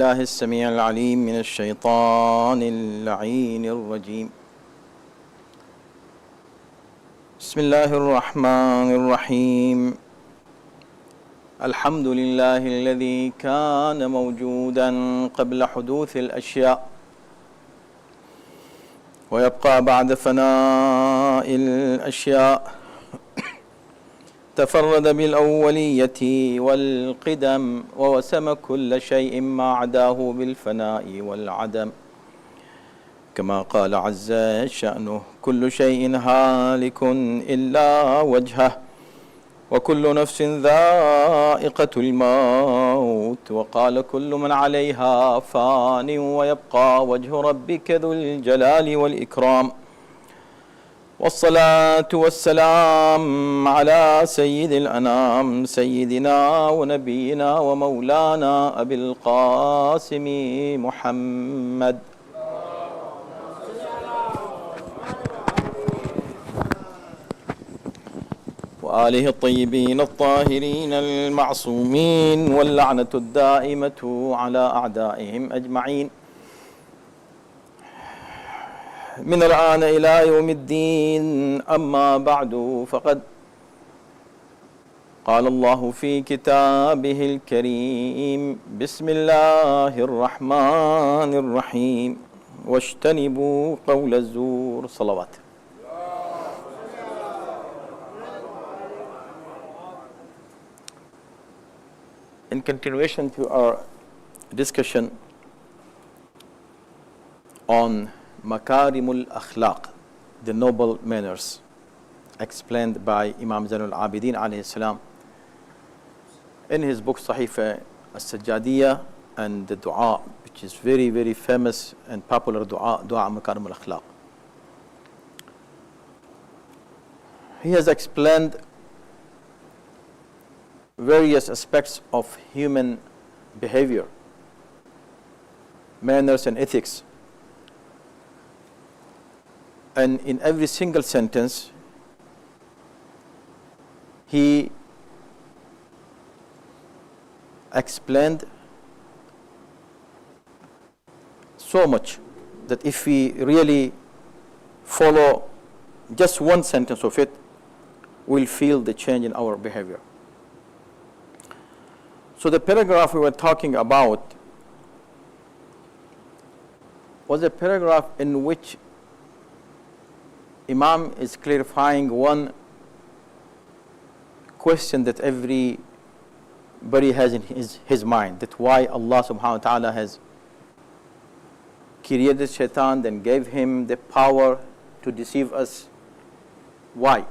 الله السميع العليم من الشيطان اللعين الرجيم. بسم الله الرحمن الرحيم. الحمد لله الذي كان موجودا قبل حدوث الأشياء ويبقى بعد فناء الأشياء. تفرد بالأولية والقدم ووسم كل شيء ما عداه بالفناء والعدم، كما قال عز شأنه: كل شيء هالك إلا وجهه وكل نفس ذائقة الموت، وقال: كل من عليها فان ويبقى وجه ربك ذو الجلال والإكرام. والصلاة والسلام على سيد الأنام سيدنا ونبينا ومولانا أبي القاسم محمد وآله الطيبين الطاهرين المعصومين، واللعنة الدائمة على أعدائهم أجمعين من الآن إلى يوم الدين. أما بعد، فقد قال الله في كتابه الكريم: بسم الله الرحمن الرحيم، واجتنبوا قول الزور. صلوات. In continuation to our discussion on Makarimul Akhlaq, the noble manners, explained by Imam Zainul Abidin alayhi salam in his book Sahifa As-Sajjadiyya, and the dua, which is very, very famous and popular dua Makarimul Akhlaq. He has explained various aspects of human behavior, manners and ethics. And in every single sentence, he explained so much that if we really follow just one sentence of it, we'll feel the change in our behavior. So the paragraph we were talking about was a paragraph in which Imam is clarifying one question that everybody has in his mind, that why Allah subhanahu wa ta'ala has created shaitan, then gave him the power to deceive us. Why?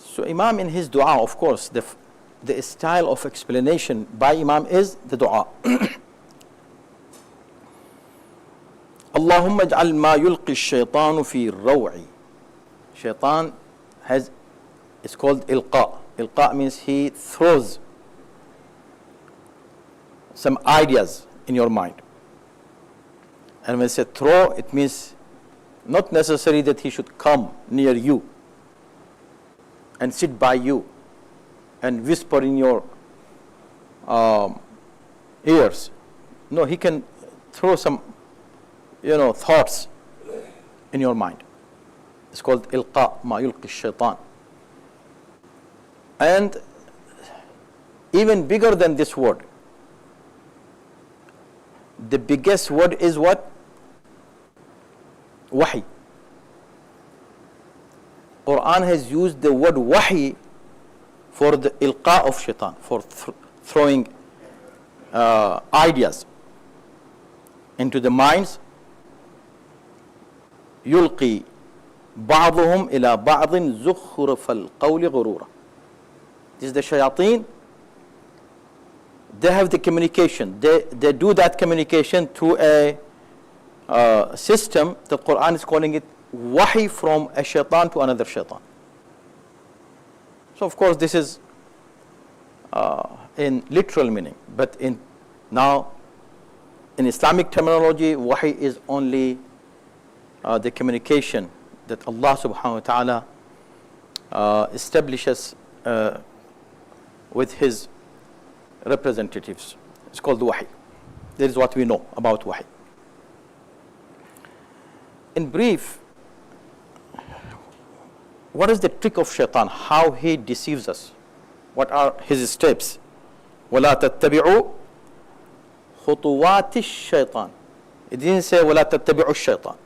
So Imam in his dua, of course, the style of explanation by Imam is the dua. Allahumma ij'al ma yulqi ash-shaytanu fi raw'i. Shaitan it's called ilqa. Ilqa means he throws some ideas in your mind. And when I say throw, it means not necessarily that he should come near you and sit by you and whisper in your ears. No, he can throw some, thoughts in your mind. It's called ilqa, ma yulqi shaitan. And even bigger than this word, the biggest word is what? Wahi. Quran has used the word wahi for the ilqa of shaitan, for throwing ideas into the minds. Yulqi ba'duhum ila ba'din zukhruf al-qawli ghurura. This is the shayateen. They have the communication. They do that communication through a system that Quran is calling it wahi, from a shaitan to another shaitan. So of course this is in literal meaning, but in Islamic terminology, wahi is only the communication that Allah subhanahu wa ta'ala establishes with his representatives. It's called wahi. That is what we know about wahi. In brief, what is the trick of shaitan? How he deceives us? What are his steps? وَلَا تَتَّبِعُوا خُطُوَاتِ الشَّيْطَانِ. It didn't say وَلَا تَتَّبِعُوا الشَّيْطَانِ.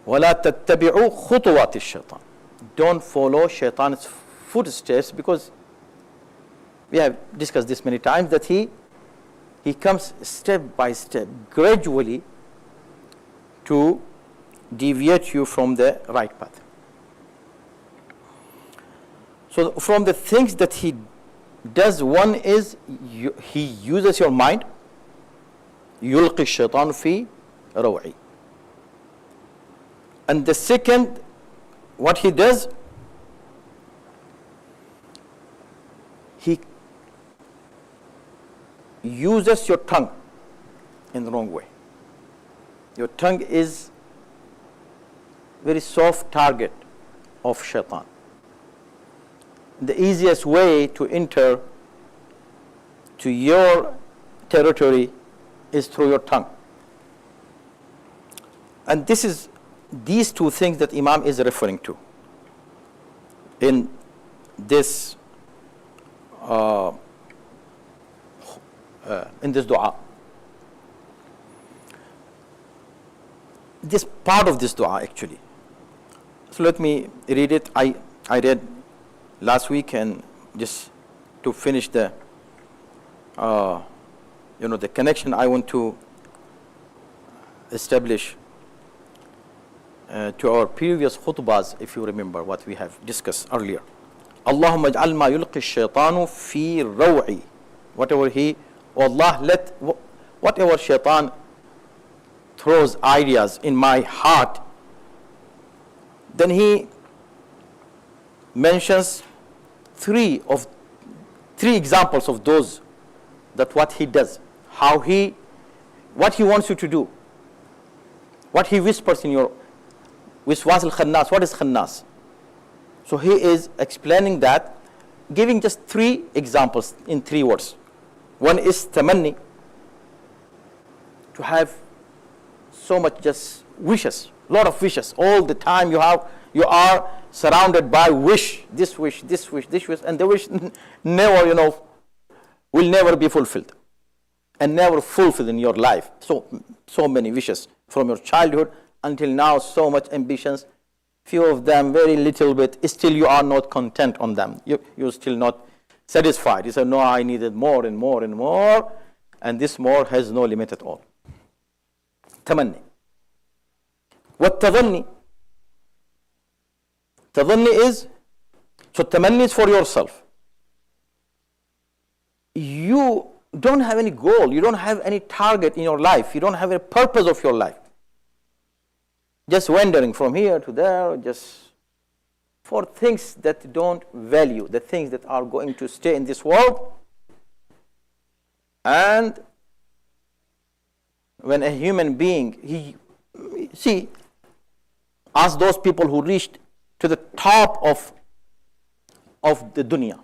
وَلَا تَتَّبِعُوا خُطُوَاتِ الشَّيْطَانِ. Don't follow shaitan's footsteps, because we have discussed this many times, that he comes step by step, gradually, to deviate you from the right path. So from the things that he does, one is he uses your mind. يُلْقِ الشَّيْطَانُ فِي رَوْعِي. And the second, what he does, he uses your tongue in the wrong way. Your tongue is very soft target of shaitan. The easiest way to enter to your territory is through your tongue. And this is these two things that Imam is referring to in this dua. This part of this dua, actually. So let me read it. I read last week, and just to finish the the connection I want to establish to our previous khutbahs, if you remember what we have discussed earlier. Allahumma ij'al ma yulqi ash-shaytanu fi raw'i. Whatever Allah, let whatever shaitan throws ideas in my heart. Then he mentions three examples of those, that what he does, what he wants you to do, what he whispers in your wiswas al-khannas. What is khannas? So he is explaining that, giving just three examples in 3 words. One is tamanni, to have so much just wishes, lot of wishes all the time. You are surrounded by this wish, and the wish never, will never be fulfilled, and never fulfilled in your life. So many wishes from your childhood until now, so much ambitions, few of them very little bit, still you are not content on them. You're still not satisfied. You say, no, I needed more and more and more, and this more has no limit at all. Tamanni. What tadanni? Tadanni is, so tamanni is for yourself. You don't have any goal, you don't have any target in your life, you don't have a purpose of your life. Just wandering from here to there, just for things that don't value, the things that are going to stay in this world. And when a human being, ask those people who reached to the top of the dunya,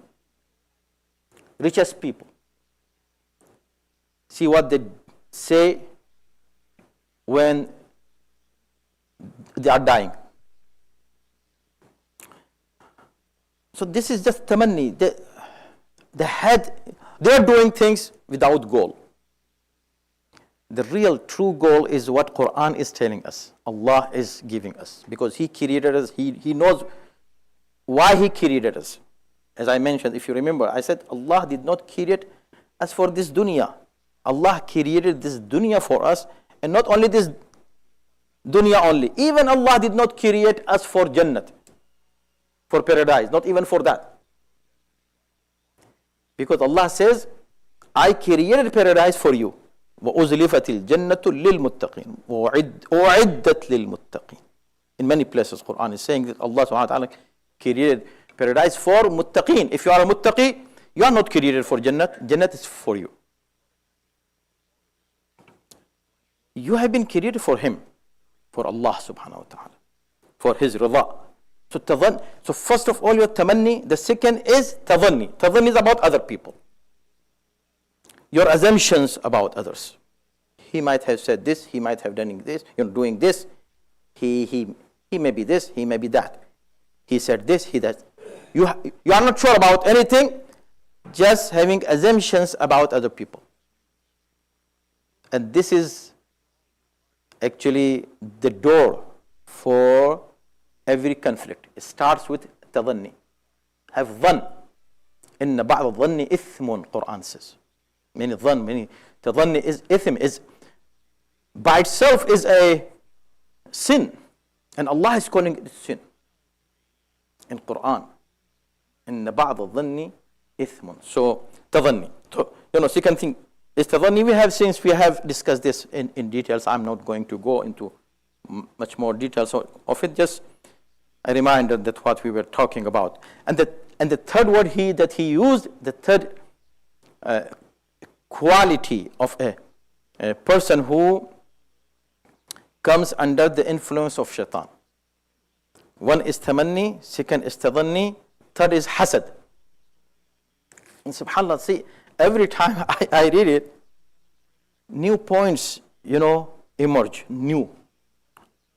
richest people, see what they say when they are dying. So this is just tamanni. They are doing things without goal. The real true goal is what Quran is telling us, Allah is giving us, because He created us. He knows why He created us. As I mentioned, if you remember, I said Allah did not create us for this dunya. Allah created this dunya for us, and not only this dunya only. Even Allah did not create us for Jannat, for paradise, not even for that. Because Allah says, I created paradise for you. وَأُزْلِفَتِ الْجَنَّةُ لِلْمُتَّقِينَ وَأُعِدَّتْ لِلْمُتَّقِينَ. In many places, Quran is saying that Allah subhanahu wa ta'ala created paradise for muttaqeen. If you are a muttaqi, you are not created for Jannat. Jannat is for you. You have been created for Him, for Allah subhanahu wa ta'ala, for His rida. So first of all, your tamanni. The second is tadanni. Tadanni is about other people. your assumptions about others. He might have said this, he might have done this, doing this. He may be this, he may be that. He said this, he that. You are not sure about anything, just having assumptions about other people. And this is actually the door for every conflict. It starts with tadhanni. Have dhann. Inna ba'd dhanni ithmun, Quran says. Many dhann, many tadhanni is ithm, is by itself is a sin. And Allah is calling it sin in Quran. Inna ba'd dhanni ithmun. So tadhanni. So, second thing is tadhanni. Since we have discussed this in details, I'm not going to go into much more detail. So of it, just a reminder that what we were talking about. And the third word that he used, the third quality of a person who comes under the influence of shaitan. One is tamanni, second is tadhanni, third is hasad. And subhanAllah, see, every time I read it, new points, emerge, new.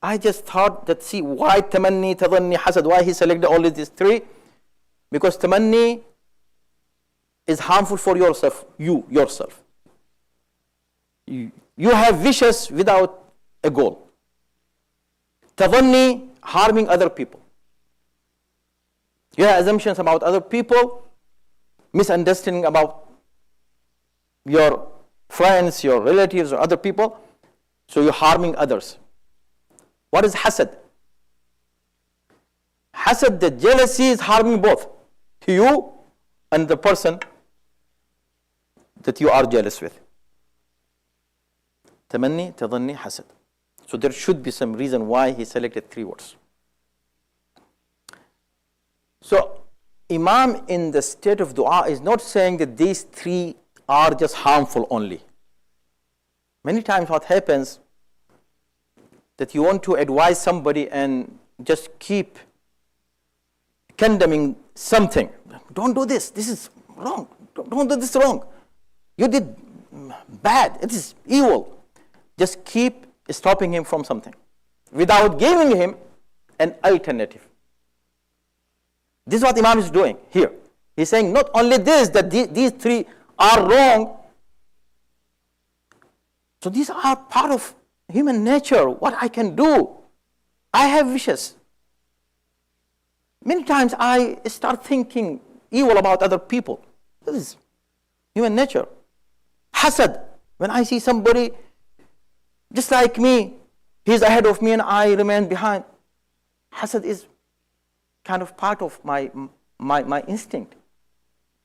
I just thought that, see, why tamanni, tadhanni, hasad, why he selected only these three? Because tamanni is harmful for yourself, yourself. You have wishes without a goal. Tadhanni, harming other people. You have assumptions about other people, misunderstanding about your friends, your relatives, or other people, so you're harming others. What is hasad? Hasad, the jealousy, is harming both you and the person that you are jealous with. Tamanni, tadhanni, hasad. So there should be some reason why he selected three words. So Imam in the state of dua is not saying that these three are just harmful only. Many times what happens that you want to advise somebody and just keep condemning something. Don't do this. This is wrong. Don't do this wrong. You did bad. It is evil. Just keep stopping him from something without giving him an alternative. This is what Imam is doing here. He's saying not only this, that these three are wrong. So these are part of human nature. What I can do? I have wishes. Many times I start thinking evil about other people. This is human nature. Hasad. When I see somebody just like me, he's ahead of me and I remain behind. Hasad is kind of part of my instinct.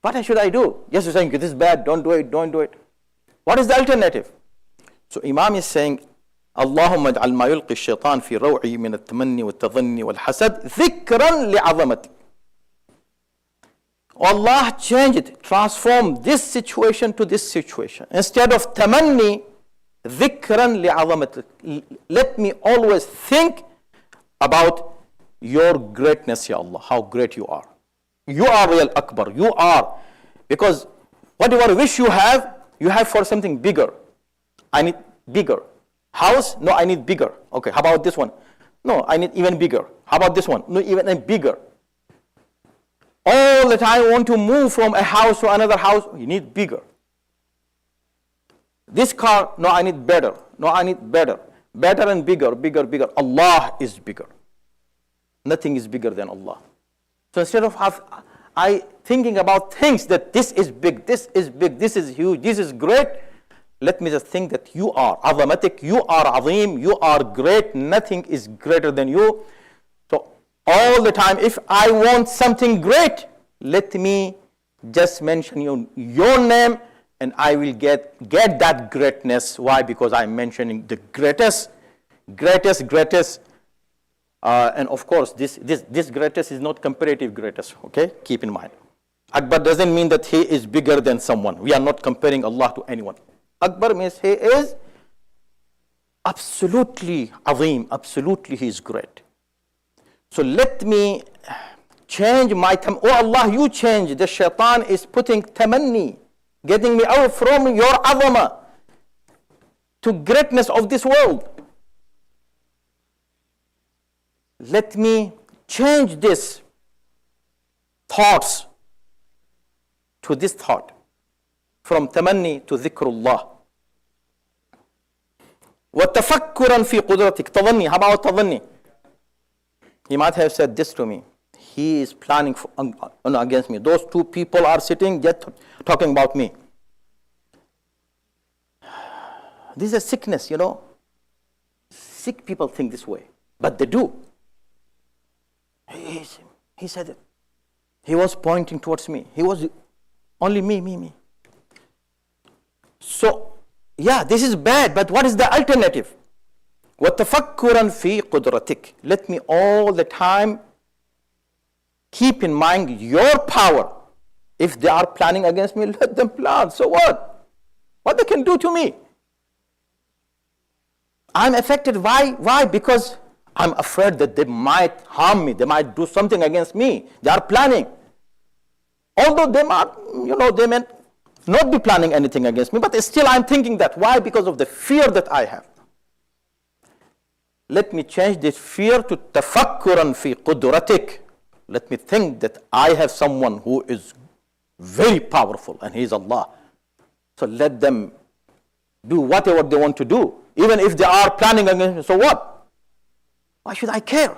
What should I do? Just saying, this is bad, don't do it. What is the alternative? So Imam is saying, Allahumma ij'al ma yulqi ash-shaytan fi raw'i min at-tamanni wat-tadhanni wal-hasad dhikran li'azamatik. Allah change it, transform this situation to this situation. Instead of tamanni, dhikran li'azamatik. Let me always think about your greatness, Ya Allah, how great you are. You are real Akbar, you are. Because whatever wish you have for something bigger. I need bigger. House? No, I need bigger. Okay, how about this one? No, I need even bigger. How about this one? No, even bigger. All the time I want to move from a house to another house, you need bigger. This car, no, I need better. No, I need better. Better and bigger. Allah is bigger. Nothing is bigger than Allah. So instead of I thinking about things that this is big, this is huge, this is great, let me just think that you are azamatik, you are azim, you are great, nothing is greater than you. So all the time, if I want something great, let me just mention your name and I will get that greatness. Why? Because I'm mentioning the greatest. And of course, this greatest is not comparative greatest, okay? Keep in mind. Akbar doesn't mean that he is bigger than someone. We are not comparing Allah to anyone. Akbar means he is absolutely azim, absolutely he is great. So let me change my oh Allah, you change. The shaitan is putting tamanni, getting me out from your azama to greatness of this world. Let me change this thoughts to this thought, from tamanni to dhikrullah. وَتَفَكُّرًا فِي قُدْرَتِكَ تظني. How about تظني? He might have said this to me. He is planning against me. Those two people are sitting, yet talking about me. This is a sickness, you know. Sick people think this way, but they do. He said it. He was pointing towards me. He was only me. So, yeah, this is bad, but what is the alternative? وَتَفَكُّرًا فِي قُدْرَتِكَ. Let me all the time keep in mind your power. If they are planning against me, let them plan. So what? What they can do to me? I'm affected. Why? Because I'm afraid that they might harm me. They might do something against me. They are planning. Although they might, they may not be planning anything against me, but still I'm thinking that. Why? Because of the fear that I have. Let me change this fear to tafakkuran fi qudratik. Let me think that I have someone who is very powerful, and he is Allah. So let them do whatever they want to do, even if they are planning against me. So what? Why should I care?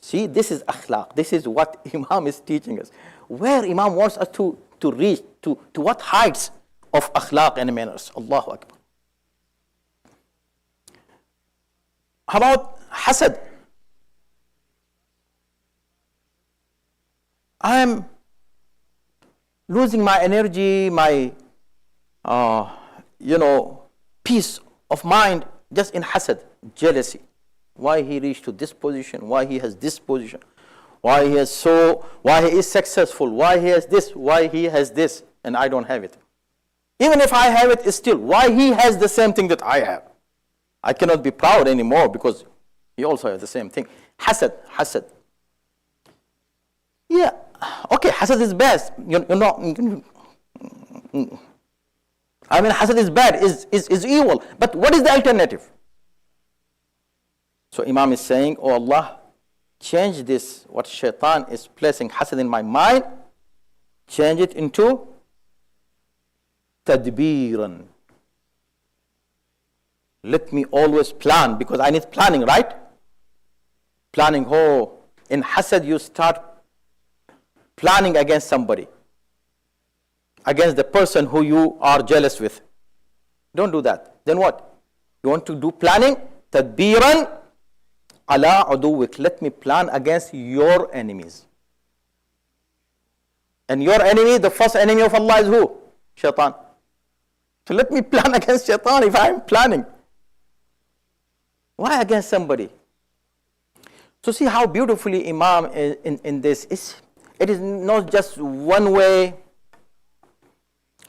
See, this is akhlaq. This is what Imam is teaching us. Where Imam wants us to reach, to what heights of akhlaq and manners. Allahu Akbar. How about hasad? I am losing my energy, my peace of mind just in hasad, jealousy. Why he reached to this position? Why he has this position? Why he is successful? Why he has this? Why he has this? And I don't have it. Even if I have it, still, why he has the same thing that I have? I cannot be proud anymore because he also has the same thing. Hasad. Yeah, okay, hasad is best. Hasad is bad, is evil. But what is the alternative? So Imam is saying, oh Allah, change this, what shaitan is placing hasad in my mind, change it into tadbiran. Let me always plan, because I need planning, right? Planning, in hasad you start planning against somebody, against the person who you are jealous with. Don't do that. Then what? You want to do planning? Tadbiran ala aduwik. Let me plan against your enemies. And your enemy, the first enemy of Allah is who? Shaitan. So let me plan against shaitan if I am planning. Why against somebody? So see how beautifully Imam in this is. It is not just one way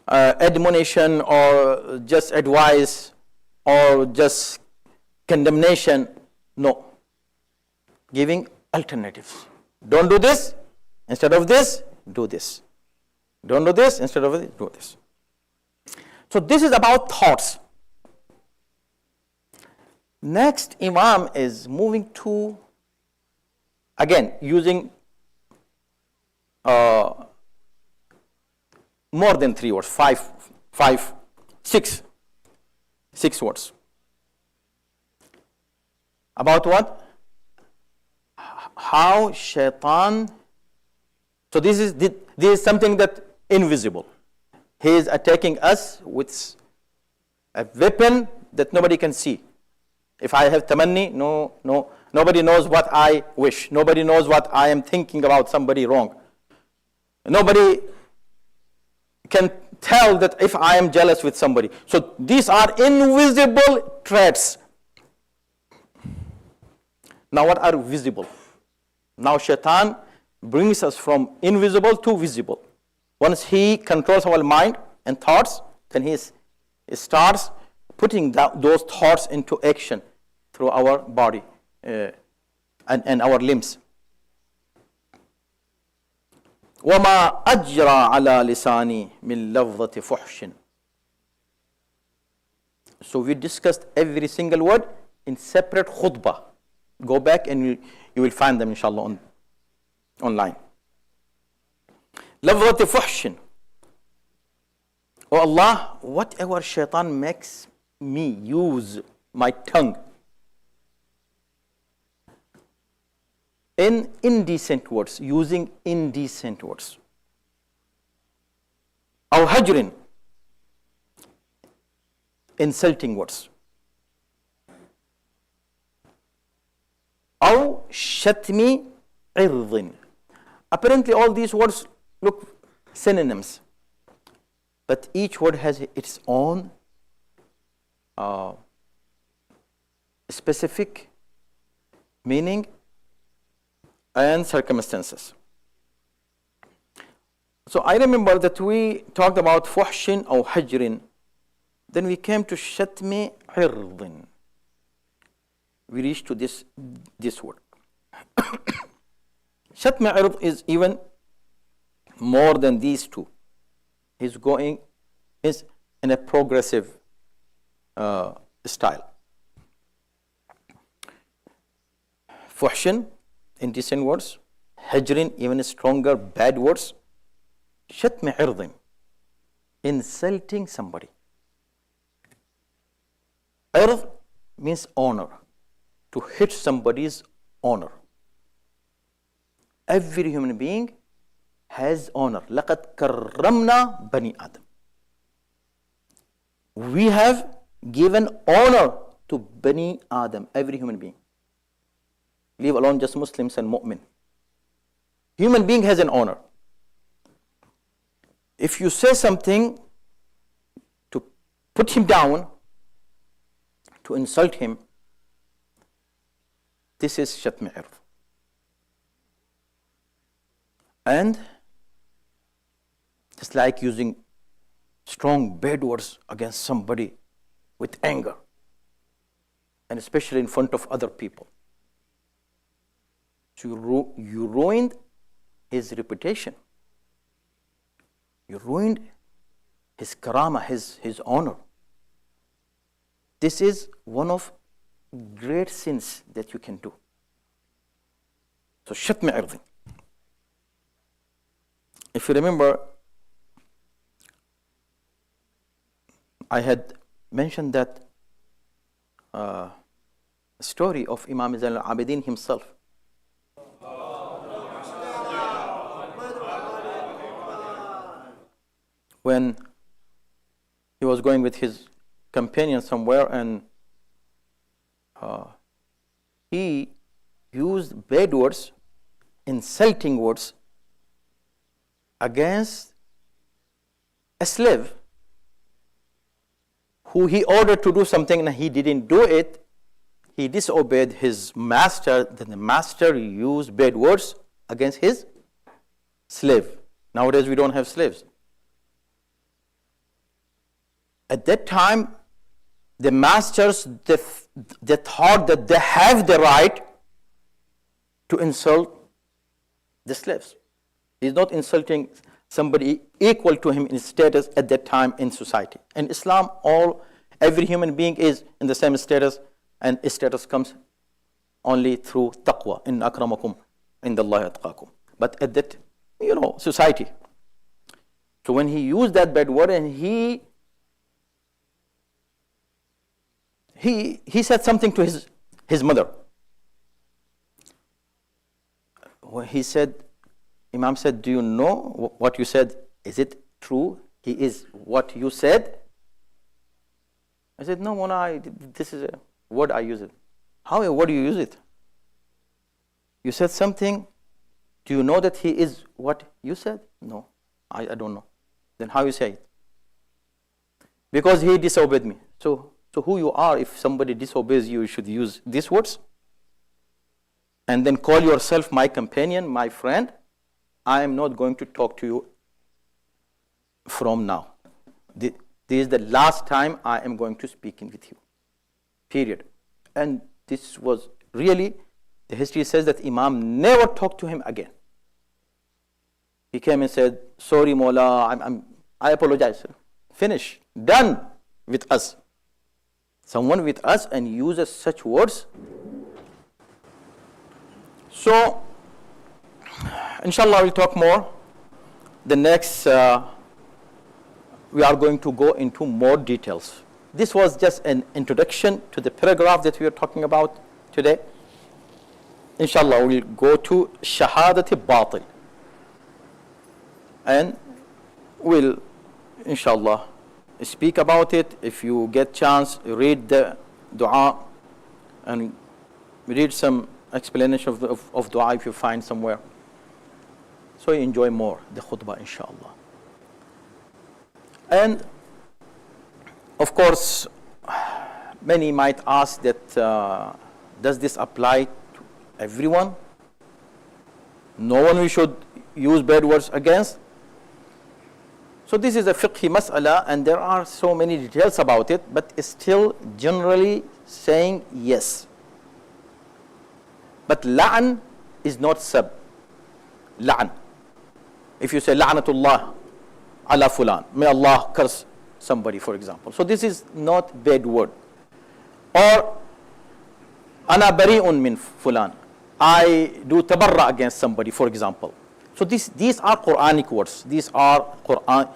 admonition or just advice or just condemnation. No. Giving alternatives. Don't do this. Instead of this, do this. Don't do this. Instead of this, do this. So this is about thoughts. Next, Imam is moving to, again, using more than 3 words, 6 words. About what? How shaitan, so this is something that invisible. He is attacking us with a weapon that nobody can see. If I have tamanni, nobody knows what I wish. Nobody knows what I am thinking about somebody wrong. Nobody can tell that if I am jealous with somebody. So these are invisible threats. Now what are visible? Now shaitan brings us from invisible to visible. Once he controls our mind and thoughts, then he starts putting those thoughts into action through our body and our limbs. وَمَا أَجْرَى عَلَى لِسَانِي مِنْ لَفْظَةِ فُحْشٍ. So we discussed every single word in separate khutbah. Go back and you will find them inshallah online. لَفْظَةِ فُحْشٍ. Oh Allah, whatever shaitan makes me use my tongue in indecent words, using indecent words. أو هجر, insulting words. أو شتم عرض. Apparently all these words look synonyms, but each word has its own specific meaning and circumstances. So I remember that we talked about fuhshin or hajrin. Then we came to shatmi irdin. We reached to this word. Shatmi ird is even more than these two. Is in a progressive style. Fuhshin, indecent words. Hajrin, even stronger, bad words. Shatmi irdin, insulting somebody. Ird means honor, to hit somebody's honor. Every human being has honor. لَقَدْ كَرَّمْنَا بَنِي آدَمَ. We have given honor to Bani Adam, every human being. Leave alone just Muslims and mu'min. Human being has an honor. If you say something to put him down, to insult him, this is shatm ird. And it's like using strong bad words against somebody with anger, and especially in front of other people. So you ruined his reputation. You ruined his karama, his honor. This is one of great sins that you can do. So shatm ird. If you remember, I had mentioned that story of Imam Zain al-Abidin himself. When he was going with his companion somewhere, and he used bad words, insulting words against a slave who he ordered to do something and he didn't do it. He disobeyed his master. Then the master used bad words against his slave. Nowadays we don't have slaves. At that time, the masters, they thought that they have the right to insult the slaves. He's not insulting somebody equal to him in status at that time in society. In Islam, every human being is in the same status, and status comes only through taqwa. In akramakum indallahi atqakum. But at that, society. So when he used that bad word, and he said something to his mother. When he said, Imam said, do you know what you said? Is it true? He is what you said? I said, no, Mona, this is a word I use it. How a word you use it? You said something. Do you know that he is what you said? No, I don't know. Then how you say it? Because he disobeyed me. So who you are, if somebody disobeys you, you should use these words? And then call yourself my companion, my friend? I am not going to talk to you from now. This is the last time I am going to speak with you. Period. And this was really, the history says that Imam never talked to him again. He came and said, sorry, Mawla, I apologize. Finish. Done with us. Someone with us and uses such words. So, inshallah, we'll talk more. The next, we are going to go into more details. This was just an introduction to the paragraph that we are talking about today. Inshallah, we'll go to Shahadati Batil. And we'll, inshallah, speak about it. If you get chance, read the dua and read some explanation of dua if you find somewhere. So you enjoy more the khutbah, inshallah. And of course, many might ask that does this apply to everyone? No one we should use bad words against? So this is a fiqhi mas'ala, and there are so many details about it, but it's still generally saying yes. But la'an is not sab. La'an. If you say la'natullah ala fulan, may Allah curse somebody, for example. So this is not bad word. Or ana bari'un min fulan, I do tabarra against somebody, for example. So these are Quranic words. These are Quran,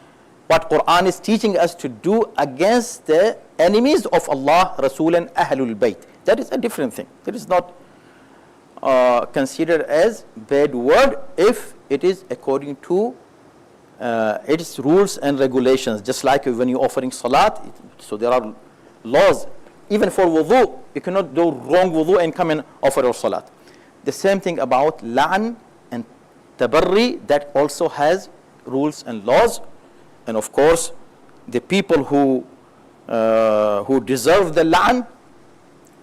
what Quran is teaching us to do against the enemies of Allah, Rasul and Ahlul Bayt. That is a different thing. That is not considered as bad word if it is according to its rules and regulations. Just like when you're offering Salat, so there are laws. Even for wudu, you cannot do wrong wudu and come and offer your Salat. The same thing about la'an and tabarri, that also has rules and laws. And of course, the people who deserve the la'an,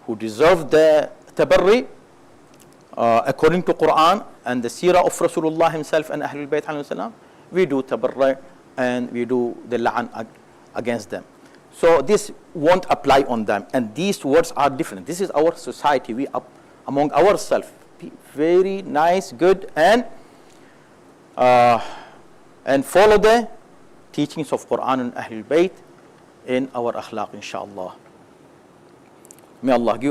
who deserve the tabarri, according to Quran and the seerah of Rasulullah himself and Ahlul Bayt alayhi salam, we do tabarri and we do the la'an against them. So this won't apply on them. And these words are different. This is our society. We are among ourselves. Very nice, good, and follow the teachings of Quran and Ahlul Bayt in our akhlaq, inshallah. May Allah give